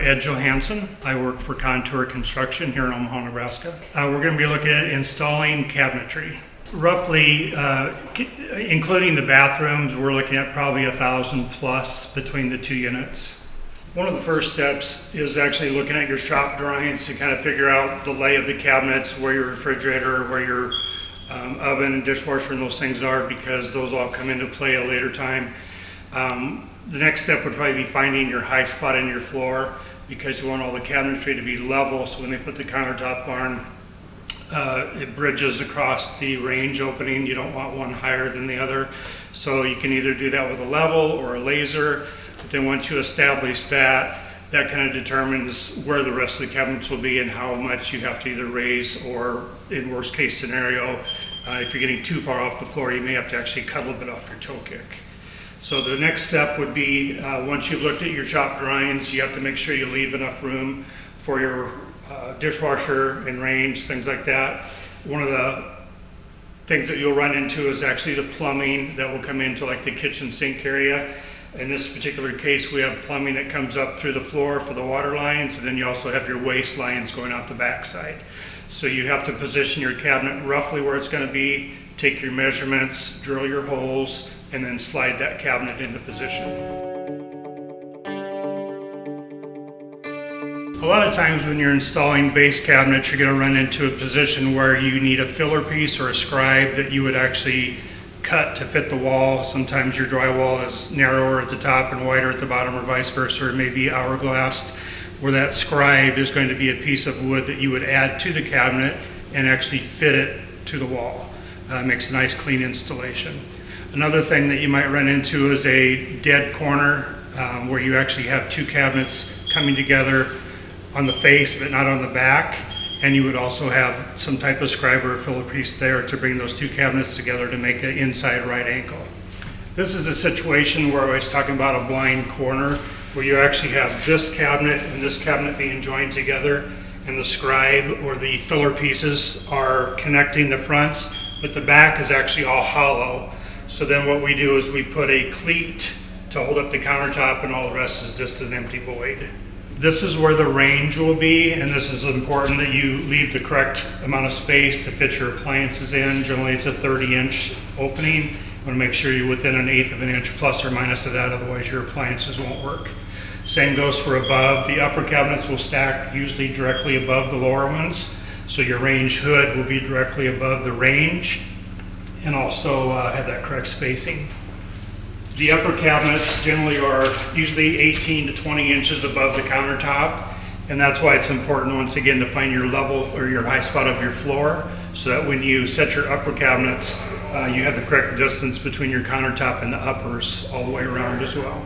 Ed Johansson. I work for Contour Construction here in Omaha, Nebraska. We're going to be looking at installing cabinetry. Roughly, including the bathrooms, we're looking at probably 1,000 plus between the two units. One of the first steps is actually looking at your shop drawings to kind of figure out the lay of the cabinets, where your refrigerator, where your oven and dishwasher and those things are, because those all come into play at a later time. The next step would probably be finding your high spot in your floor, because you want all the cabinetry to be level, so when they put the countertop barn, it bridges across the range opening. You don't want one higher than the other. So you can either do that with a level or a laser, but then once you establish that, that kind of determines where the rest of the cabinets will be and how much you have to either raise, or in worst case scenario, if you're getting too far off the floor, you may have to actually cut a little bit off your toe kick. So the next step would be, once you've looked at your shop drawings, you have to make sure you leave enough room for your dishwasher and range, things like that. One of the things that you'll run into is actually the plumbing that will come into like the kitchen sink area. In this particular case, we have plumbing that comes up through the floor for the water lines, and then you also have your waste lines going out the backside. So you have to position your cabinet roughly where it's going to be, take your measurements, drill your holes, and then slide that cabinet into position. A lot of times when you're installing base cabinets, you're going to run into a position where you need a filler piece or a scribe that you would actually cut to fit the wall. Sometimes your drywall is narrower at the top and wider at the bottom, or vice versa, or maybe hourglassed, where that scribe is going to be a piece of wood that you would add to the cabinet and actually fit it to the wall. Makes a nice clean installation. Another thing that you might run into is a dead corner, where you actually have two cabinets coming together on the face but not on the back, and you would also have some type of scribe or filler piece there to bring those two cabinets together to make an inside right angle. This is a situation where I was talking about a blind corner, where you actually have this cabinet and this cabinet being joined together, and the scribe or the filler pieces are connecting the fronts, but the back is actually all hollow. So then what we do is we put a cleat to hold up the countertop, and all the rest is just an empty void. This is where the range will be, and this is important that you leave the correct amount of space to fit your appliances in. Generally it's a 30-inch opening. You want to make sure you're within 1/8 of an inch plus or minus of that, otherwise your appliances won't work. Same goes for above. The upper cabinets will stack usually directly above the lower ones, so your range hood will be directly above the range, and also have that correct spacing. The upper cabinets generally are usually 18 to 20 inches above the countertop, and that's why it's important, once again, to find your level or your high spot of your floor, so that when you set your upper cabinets, you have the correct distance between your countertop and the uppers all the way around as well.